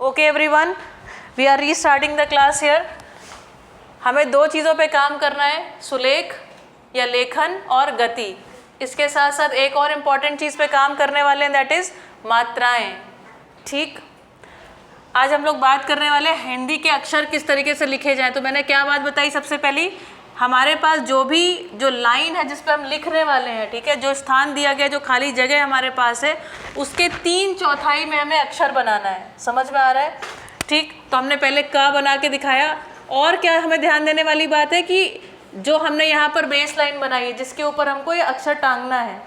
Okay everyone, we are restarting the class here. हमें दो चीज़ों पे काम करना है, सुलेख या लेखन और गति। इसके साथ साथ एक और इम्पॉर्टेंट चीज़ पे काम करने वाले हैं, दैट इज़ मात्राएं। ठीक, आज हम लोग बात करने वाले हैं हिंदी के अक्षर किस तरीके से लिखे जाएं। तो मैंने क्या बात बताई, सबसे पहली हमारे पास जो लाइन है जिस पे हम लिखने वाले हैं, ठीक है, जो स्थान दिया गया, जो खाली जगह हमारे पास है, उसके 3/4 में हमें अक्षर बनाना है। समझ में आ रहा है? ठीक, तो हमने पहले क बना के दिखाया। और क्या हमें ध्यान देने वाली बात है कि जो हमने यहाँ पर बेस लाइन बनाई है जिसके ऊपर हमको ये अक्षर टांगना है,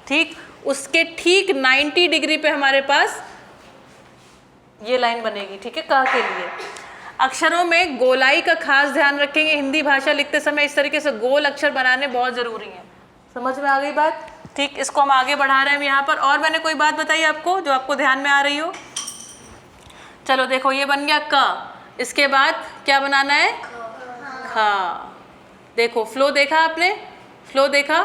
ठीक, उसके ठीक 90 डिग्री पे हमारे पास ये लाइन बनेगी। ठीक है, क के लिए अक्षरों में गोलाई का खास ध्यान रखेंगे। हिंदी भाषा लिखते समय इस तरीके से गोल अक्षर बनाने बहुत ज़रूरी है। समझ में आ गई बात? ठीक, इसको हम आगे बढ़ा रहे हैं यहाँ पर। और मैंने कोई बात बताई आपको जो आपको ध्यान में आ रही हो? चलो देखो, ये बन गया क। इसके बाद क्या बनाना है? ख। देखो फ्लो देखा आपने? फ्लो देखा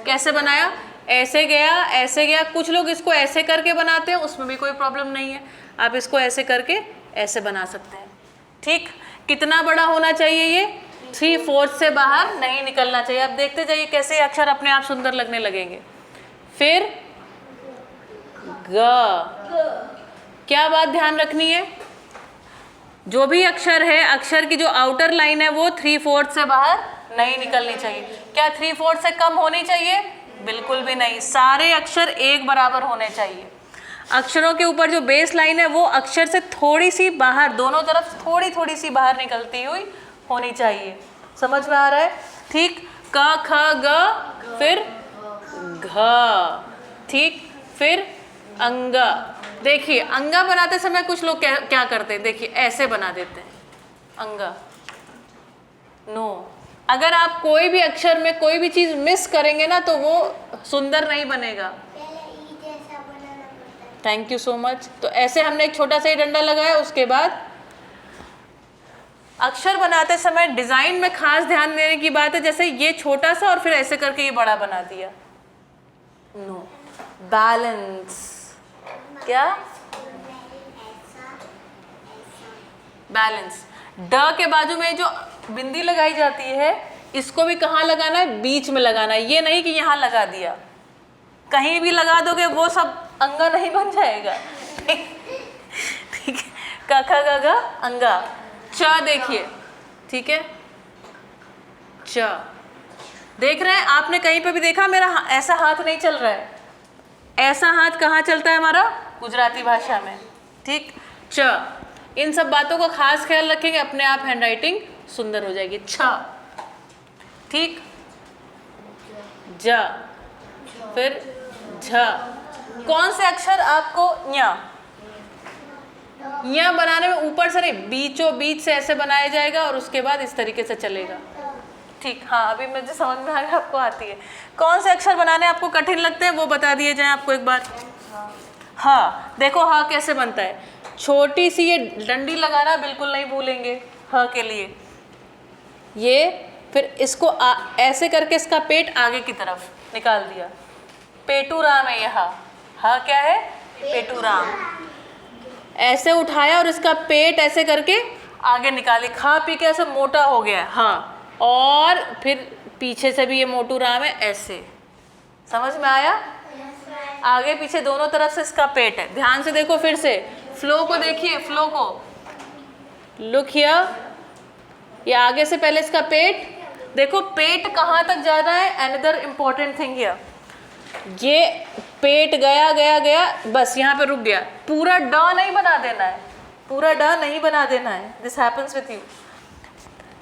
कैसे बनाया? ऐसे गया। कुछ लोग इसको ऐसे करके बनाते हैं, उसमें भी कोई प्रॉब्लम नहीं है। आप इसको ऐसे करके ऐसे बना सकते हैं। ठीक, कितना बड़ा होना चाहिए ये? 3/4 से बाहर नहीं निकलना चाहिए। आप देखते जाइए कैसे अक्षर अपने आप सुंदर लगने लगेंगे। फिर ग। क्या बात ध्यान रखनी है? जो भी अक्षर है, अक्षर की जो आउटर लाइन है वो 3/4 से बाहर नहीं निकलनी चाहिए। क्या 3/4 से कम होनी चाहिए? बिल्कुल भी नहीं। सारे अक्षर एक बराबर होने चाहिए। अक्षरों के ऊपर जो बेस लाइन है वो अक्षर से थोड़ी सी बाहर, दोनों तरफ थोड़ी सी बाहर निकलती हुई होनी चाहिए। समझ में आ रहा है? ठीक, क ख ग, फिर घ। ठीक, फिर अंगा। देखिए अंगा बनाते समय कुछ लोग क्या करते हैं, देखिए ऐसे बना देते हैं अंगा। नो, अगर आप कोई भी अक्षर में कोई भी चीज़ मिस करेंगे ना तो वो सुंदर नहीं बनेगा। Thank you so much. तो ऐसे हमने एक छोटा सा ही डंडा लगाया। उसके बाद अक्षर बनाते समय डिज़ाइन में खास ध्यान देने की बात है, जैसे ये छोटा सा और फिर ऐसे करके ये बड़ा बना दिया। No, balance. क्या? बैलेंस। ड के बाजू में जो बिंदी लगाई जाती है इसको भी कहाँ लगाना है? बीच में लगाना है। ये नहीं कि यहाँ लगा दिया, कहीं भी लगा दोगे वो सब अंगा नहीं बन जाएगा। ठीक है, क ख ग घ अंगा। च देखिए, ठीक है, च। देख रहे हैं आपने? कहीं पे भी देखा मेरा ऐसा हाथ नहीं चल रहा है? ऐसा हाथ कहाँ चलता है हमारा? गुजराती भाषा में। ठीक, च। इन सब बातों का खास ख्याल रखेंगे, अपने आप हैंडराइटिंग सुंदर हो जाएगी। छ। ठीक, ज, फिर झ। कौन से अक्षर आपको य बनाने में ऊपर से नहीं, बीचों बीच से ऐसे बनाया जाएगा और उसके बाद इस तरीके से चलेगा। ठीक, हाँ, अभी मुझे समझ में आ गया, आपको आती है। कौन से अक्षर बनाने आपको कठिन लगते हैं वो बता दिए जाएं आपको एक बार। हाँ, देखो हाँ कैसे बनता है। छोटी सी ये डंडी लगाना बिल्कुल नहीं भूलेंगे ह के लिए। ये फिर इसको ऐसे करके इसका पेट आगे की तरफ निकाल दिया। पेटूराम है यह। हाँ क्या है? पेटूराम। ऐसे उठाया और इसका पेट ऐसे करके आगे निकाली। खा पी के ऐसे मोटा हो गया। हाँ, और फिर पीछे से भी ये मोटू राम है ऐसे। समझ में आया? आगे पीछे दोनों तरफ से इसका पेट है। ध्यान से देखो, फिर से फ्लो को देखिए, फ्लो को। लुक हियर, ये आगे से पहले इसका पेट देखो, पेट कहाँ तक जा रहा है? अनदर इम्पॉर्टेंट थिंग हियर, ये पेट गया, बस यहाँ पे रुक गया। पूरा ड नहीं बना देना है, पूरा ड नहीं बना देना है। This happens with you.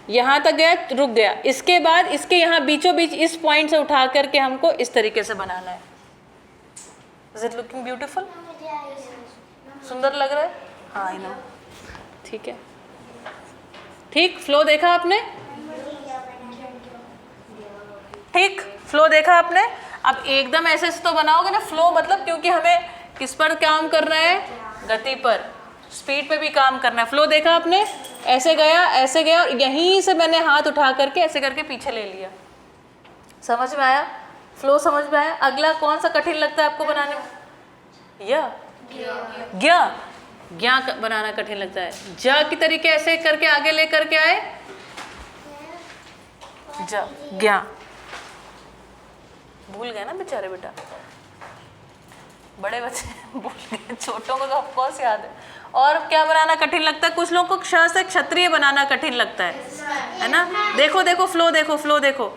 यहाँ तक गया, रुक गया। इसके बाद इसके यहाँ बीचों बीच इस पॉइंट से उठा करके हमको इस तरीके से बनाना है। Is it looking beautiful? सुंदर लग रहा है? हाँ, आई नो। ठीक है, ठीक, फ्लो देखा आपने? ठीक, फ्लो देखा आपने? अब एकदम ऐसे से तो बनाओगे ना फ्लो, मतलब क्योंकि हमें किस पर काम करना है? गति पर, स्पीड पे भी काम करना है। फ्लो देखा आपने? ऐसे गया और यहीं से मैंने हाथ उठा करके ऐसे करके पीछे ले लिया। समझ में आया? फ्लो समझ में आया? अगला कौन सा कठिन लगता है आपको बनाने में? य, ज्ञा बनाना कठिन लगता है। ज की तरीके ऐसे करके आगे लेकर के आए, ज ज्ञा। भूल गए ना बेचारे बेटा, बड़े बच्चे भूल गए, छोटों को तो ऑफकोर्स याद है। और क्या बनाना कठिन लगता है? कुछ लोगों को क्ष से क्षत्रिय बनाना कठिन लगता है ना। देखो देखो फ्लो देखो, फ्लो देखो,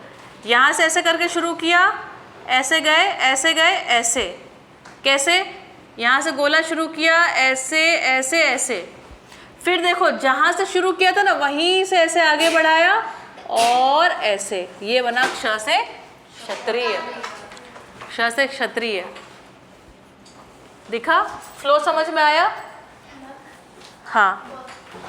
यहाँ से ऐसे करके शुरू किया, ऐसे गए ऐसे गए ऐसे, कैसे? यहाँ से गोला शुरू किया, ऐसे ऐसे ऐसे, फिर देखो जहाँ से शुरू किया था ना वहीं से ऐसे आगे बढ़ाया और ऐसे, ये बना क्ष से क्षत्रिय, क्ष से क्षत्रिय। दिखा? फ्लो समझ में आया? हाँ।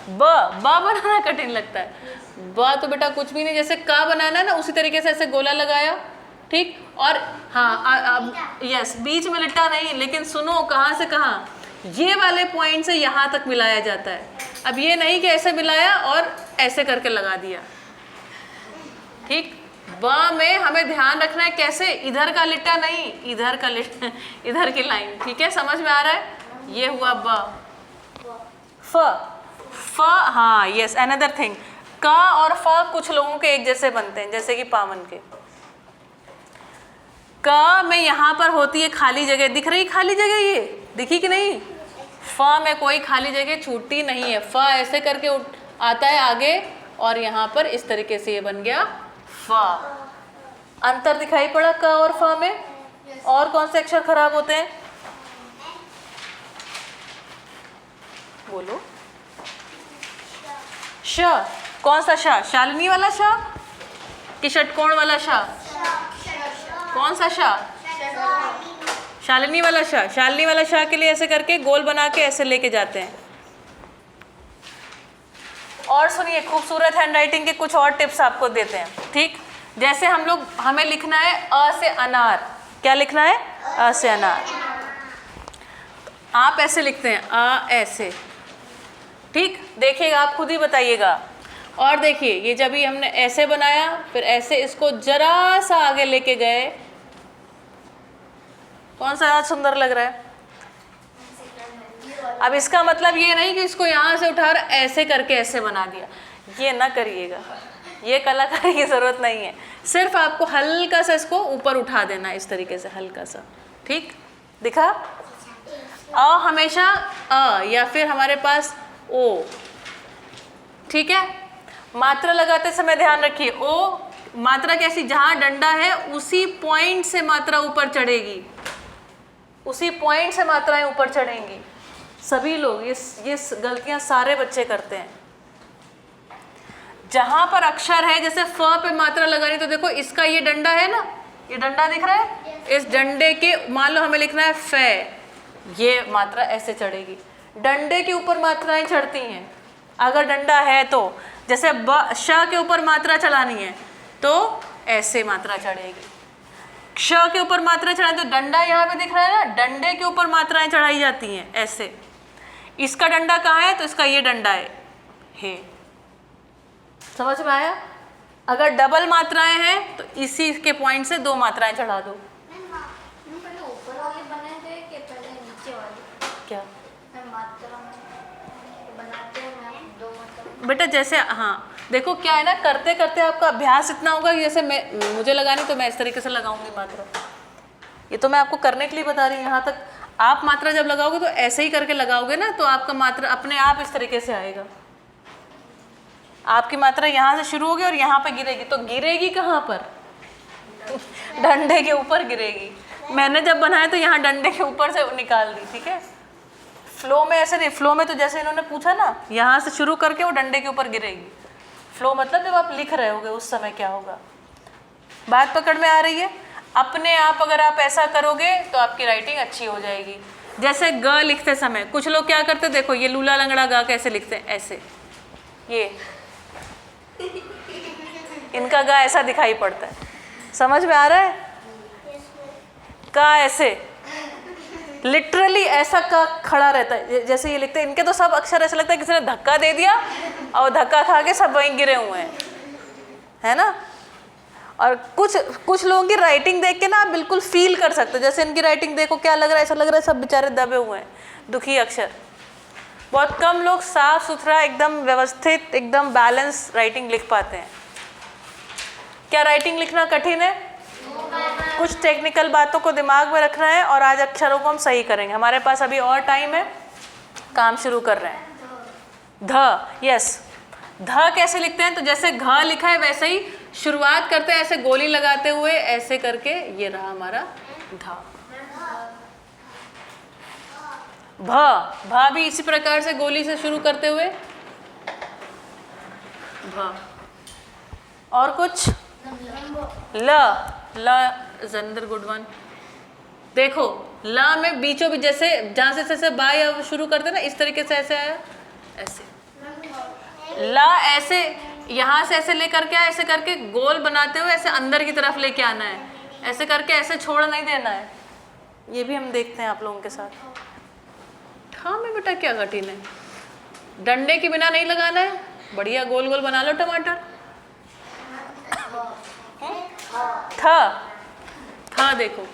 ब बनाना कठिन लगता है। ब तो बेटा कुछ भी नहीं, जैसे का बनाना है ना उसी तरीके से ऐसे गोला लगाया, ठीक। और हाँ यस, बीच में लिटा नहीं, लेकिन सुनो कहाँ से कहाँ, ये वाले पॉइंट से यहाँ तक मिलाया जाता है। अब ये नहीं कि ऐसे मिलाया और ऐसे करके लगा दिया, ठीक। ब में हमें ध्यान रखना है कैसे, इधर का लिटा नहीं, इधर का लिटा, इधर की लाइन, ठीक है, समझ में आ रहा है? ये हुआ ब। फ, फ हाँ यस, अनदर थिंग, का और फ कुछ लोगों के एक जैसे बनते हैं, जैसे कि पावन के। क में यहाँ पर होती है खाली जगह, दिख रही खाली जगह, ये दिखी कि नहीं? फ में कोई खाली जगह छूटती नहीं है, फ ऐसे करके आता है आगे और यहाँ पर इस तरीके से ये बन गया फ। अंतर दिखाई पड़ा क और फ में? और कौन से अक्षर खराब होते हैं? बोलो। श, कौन सा श? शालिनी वाला श कि षटकोण वाला श? कौन सा श? शालिनी वाला श। शालिनी वाला श के लिए ऐसे करके गोल बना के ऐसे लेके जाते हैं। और सुनिए, खूबसूरत हैंडराइटिंग के कुछ और टिप्स आपको देते हैं, ठीक। जैसे हमें लिखना है अ से अनार, क्या लिखना है? अ से अनार। आप ऐसे लिखते हैं अ ऐसे, ठीक। देखिएगा, आप खुद ही बताइएगा। और देखिए, ये जब ही हमने ऐसे बनाया, फिर ऐसे इसको जरा सा आगे लेके गए, कौन सा सुंदर लग रहा है? अब इसका मतलब ये नहीं कि इसको यहाँ से उठा ऐसे करके ऐसे बना दिया, ये ना करिएगा, ये कलाकारी की ज़रूरत नहीं है। सिर्फ आपको हल्का सा इसको ऊपर उठा देना, इस तरीके से हल्का सा, ठीक। दिखा? अ हमेशा अ या फिर हमारे पास ओ, ठीक है। मात्रा लगाते समय ध्यान रखिए, ओ मात्रा कैसी, जहाँ डंडा है उसी पॉइंट से मात्रा ऊपर चढ़ेगी, उसी पॉइंट से मात्राएं ऊपर चढ़ेंगी। सभी लोग ये गलतियां सारे बच्चे करते हैं। जहाँ पर अक्षर है, जैसे फ पे मात्रा लगानी, तो देखो इसका ये डंडा है ना, ये डंडा दिख रहा है, इस डंडे के, मान लो हमें लिखना है फे, ये मात्रा ऐसे चढ़ेगी। डंडे के ऊपर मात्राएं चढ़ती हैं अगर डंडा है तो। जैसे श के ऊपर मात्रा चलानी है तो ऐसे मात्रा चढ़ेगी। क्ष के ऊपर मात्रा चढ़ानी, तो डंडा यहाँ पे दिख रहा है ना, डंडे के ऊपर मात्राएं चढ़ाई जाती हैं ऐसे। इसका डंडा कहाँ है? तो इसका ये डंडा है, हे। समझ में आया? अगर डबल मात्राएं हैं तो इसी के पॉइंट से 2 मात्राएं चढ़ा दो। ऊपर वाले बने थे कि पहले नीचे वाले? क्या मात्रा बनाते हैं मैम 2 मात्रा? बेटा जैसे, हाँ देखो क्या है ना, करते करते आपका अभ्यास इतना होगा कि जैसे मुझे लगानी तो मैं इस तरीके से लगाऊंगी मात्रा। ये तो मैं आपको करने के लिए बता रही हूँ। यहाँ तक आप मात्रा जब लगाओगे तो ऐसे ही करके लगाओगे ना, तो आपका मात्रा अपने आप इस तरीके से आएगा। आपकी मात्रा यहाँ से शुरू होगी और यहाँ पे गिरेगी, तो गिरेगी कहाँ पर? डंडे के ऊपर गिरेगी। मैंने जब बनाया तो यहाँ डंडे के ऊपर से निकाल दी, ठीक है। फ्लो में ऐसे नहीं, फ्लो में तो जैसे इन्होंने पूछा ना, यहाँ से शुरू करके वो डंडे के ऊपर गिरेगी। फ्लो मतलब जब आप लिख रहे होगे उस समय क्या होगा। बात पकड़ में आ रही है? अपने आप अगर आप ऐसा करोगे तो आपकी राइटिंग अच्छी हो जाएगी। जैसे ग लिखते समय कुछ लोग क्या करते, देखो ये लूला लंगड़ा गा कैसे लिखते हैं, ऐसे, ये इनका गा ऐसा दिखाई पड़ता है। समझ में आ रहा है? का ऐसे लिटरली ऐसा का खड़ा रहता है, जैसे ये लिखते हैं। इनके तो सब अक्षर ऐसा लगता है किसी ने धक्का दे दिया और धक्का खा के सब वहीं गिरे हुए हैं, है ना। और कुछ लोगों की राइटिंग देख के ना आप बिल्कुल फील कर सकते हो, जैसे इनकी राइटिंग देखो क्या लग रहा है, ऐसा लग रहा है सब बेचारे दबे हुए हैं, दुखी अक्षर। बहुत कम लोग साफ सुथरा एकदम व्यवस्थित एकदम बैलेंस राइटिंग लिख पाते हैं। क्या राइटिंग लिखना कठिन है? कुछ टेक्निकल बातों को दिमाग में रखना है और आज अक्षरों को हम सही करेंगे। हमारे पास अभी और टाइम है, काम शुरू कर रहे हैं। ध, यस, ध कैसे लिखते हैं? तो जैसे घ लिखा है वैसे ही शुरुआत करते हैं, ऐसे गोली लगाते हुए ऐसे करके, ये रहा हमारा ध। भ, भ भी इसी प्रकार से गोली से शुरू करते हुए भ। और कुछ? ल, ल जंदर गुड वन। देखो ल में बीचों बीच जैसे जहां से जैसे बा या शुरू करते ना, इस तरीके से ऐसे आया, ऐसे ला, ऐसे यहाँ से ऐसे लेकर के ऐसे करके गोल बनाते हुए ऐसे अंदर की तरफ लेके आना है, ऐसे करके ऐसे छोड़ नहीं देना है। ये भी हम देखते हैं आप लोगों के साथ। हाँ में बेटा क्या कठिन है? डंडे के बिना नहीं लगाना है, बढ़िया गोल गोल बना लो टमाटर। थ, थ देखो,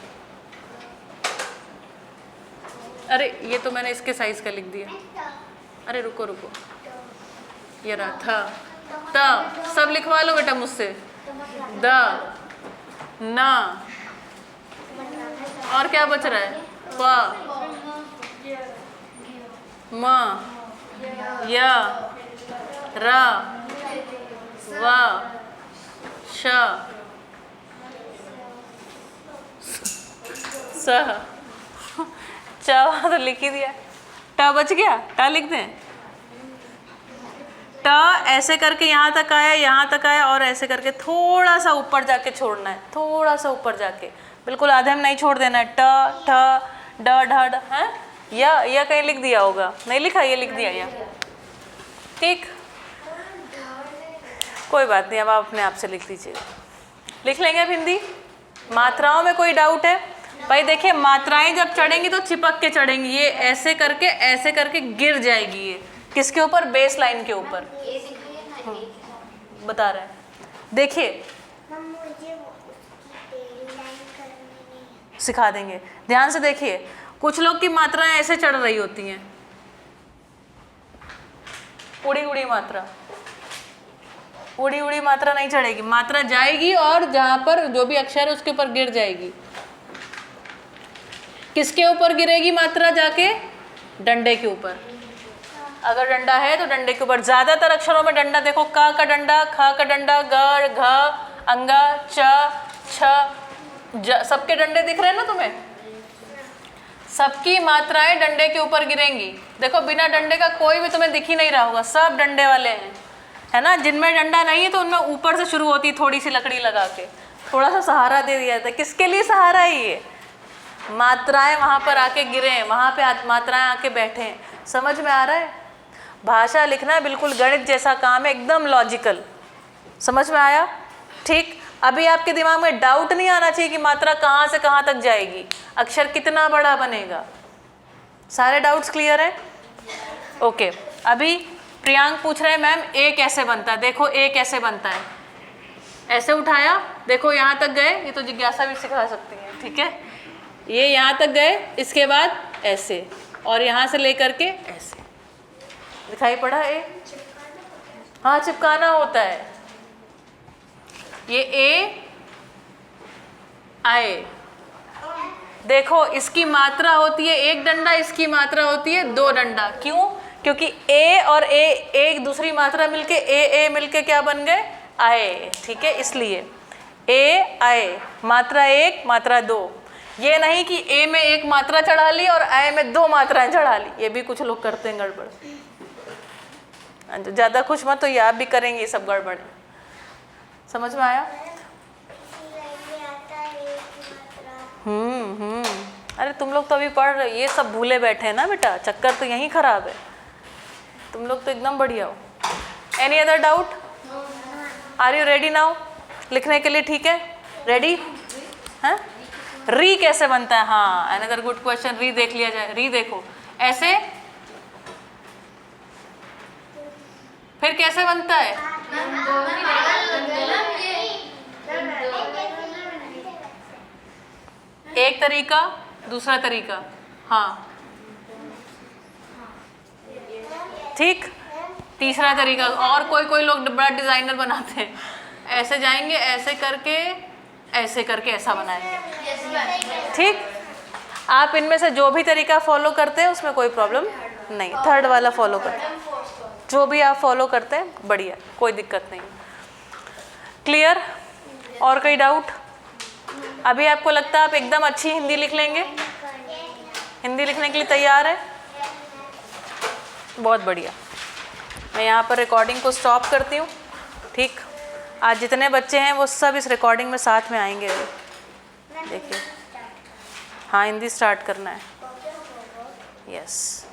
अरे ये तो मैंने इसके साइज का लिख दिया। अरे रुको रुको, ये रहा था। त, सब लिखवा लो बेटा मुझसे। द, न, और क्या बच रहा है? प, म, य, र, व, श, स, च तो लिख ही दिया। ट बच गया, ट लिख दें। ट ऐसे करके यहाँ तक आया, यहाँ तक आया, और ऐसे करके थोड़ा सा ऊपर जाके छोड़ना है, थोड़ा सा ऊपर जाके, बिल्कुल आधे में नहीं छोड़ देना है। ट, ठ, ड, ढ, ड है। या कहीं लिख दिया होगा, नहीं लिखा, ये लिख दिया या। ठीक, कोई बात नहीं, अब आप अपने आप से लिख लीजिएगा। लिख लेंगे अब हिंदी। मात्राओं में कोई डाउट है? भाई देखिए, मात्राएं जब चढ़ेंगी तो चिपक के चढ़ेंगी, ये ऐसे करके गिर जाएगी। ये किसके ऊपर? बेस लाइन के ऊपर। बता रहे हैं, देखिए सिखा देंगे, ध्यान से देखिए। कुछ लोग की मात्राएं ऐसे चढ़ रही होती हैं, उड़ी उड़ी मात्रा, उड़ी उड़ी मात्रा नहीं चढ़ेगी, मात्रा जाएगी और जहां पर जो भी अक्षर है उसके ऊपर गिर जाएगी। किसके ऊपर गिरेगी मात्रा? जाके डंडे के ऊपर। अगर डंडा है तो डंडे के ऊपर। ज्यादातर अक्षरों में डंडा देखो, क का डंडा, ख का डंडा, ग, घ, अंगा, च, छ, ज, सबके डंडे दिख रहे हैं ना तुम्हें? सबकी मात्राएं डंडे के ऊपर गिरेंगी। देखो बिना डंडे का कोई भी तुम्हें दिख ही नहीं रहा होगा, सब डंडे वाले हैं, है ना। जिनमें डंडा नहीं है तो उनमें ऊपर से शुरू होती, थोड़ी सी लकड़ी लगा के, थोड़ा सा सहारा दे दिया जाता है। किसके लिए सहारा है ये? मात्राएं वहाँ पर आके गिरे, वहाँ पे मात्राएं आके बैठे। समझ में आ रहा है? भाषा लिखना बिल्कुल गणित जैसा काम है, एकदम लॉजिकल। समझ में आया? ठीक। अभी आपके दिमाग में डाउट नहीं आना चाहिए कि मात्रा कहाँ से कहाँ तक जाएगी, अक्षर कितना बड़ा बनेगा। सारे डाउट्स क्लियर है? ओके। अभी प्रियांक पूछ रहे हैं मैम ए कैसे बनता है। देखो ए कैसे बनता है, ऐसे उठाया, देखो यहाँ तक गए, ये तो जिज्ञासा भी सिखा सकती है, ठीक है। ये यहाँ तक गए, इसके बाद ऐसे, और यहाँ से लेकर के ऐसे। दिखाई पड़ा ए? हाँ, चिपकाना होता है। ये ए आए, देखो इसकी मात्रा होती है एक डंडा, इसकी मात्रा होती है दो डंडा। क्यों? क्योंकि ए और ए एक दूसरी मात्रा मिलके ए मिलके क्या बन गए? आए, ठीक है। इसलिए ए आए, मात्रा एक मात्रा दो। ये नहीं कि ए में एक मात्रा चढ़ा ली और आए में दो मात्राएं चढ़ा ली, ये भी कुछ लोग करते हैं गड़बड़। ज़्यादा खुश मत तो ये आप भी करेंगे ये सब गड़बड़। समझ में आया? अरे तुम लोग तो अभी पढ़ रहे, ये सब भूले बैठे हैं ना बेटा, चक्कर तो यहीं खराब है। तुम लोग तो एकदम बढ़िया हो। Any other doubt? Are you ready now? लिखने के लिए ठीक है? रेडी है? री कैसे बनता है? हाँ, अनदर गुड क्वेश्चन। री देख लिया जाए। री देखो ऐसे, फिर कैसे बनता है? एक तरीका, दूसरा तरीका। हाँ, ठीक। तीसरा तरीका, और कोई लोग बड़ा डिज़ाइनर बनाते हैं, ऐसे जाएंगे, ऐसे करके ऐसा बनाएंगे। ठीक, आप इनमें से जो भी तरीका फॉलो करते हैं उसमें कोई प्रॉब्लम नहीं। थर्ड वाला फॉलो करें, जो भी आप फॉलो करते हैं बढ़िया, कोई दिक्कत नहीं। क्लियर? और कोई डाउट? अभी आपको लगता है आप एकदम अच्छी हिंदी लिख लेंगे? हिंदी लिखने के लिए तैयार है? बहुत बढ़िया। मैं यहाँ पर रिकॉर्डिंग को स्टॉप करती हूँ। ठीक, आज जितने बच्चे हैं वो सब इस रिकॉर्डिंग में साथ में आएंगे। देखिए, हाँ हिंदी स्टार्ट करना है। यस।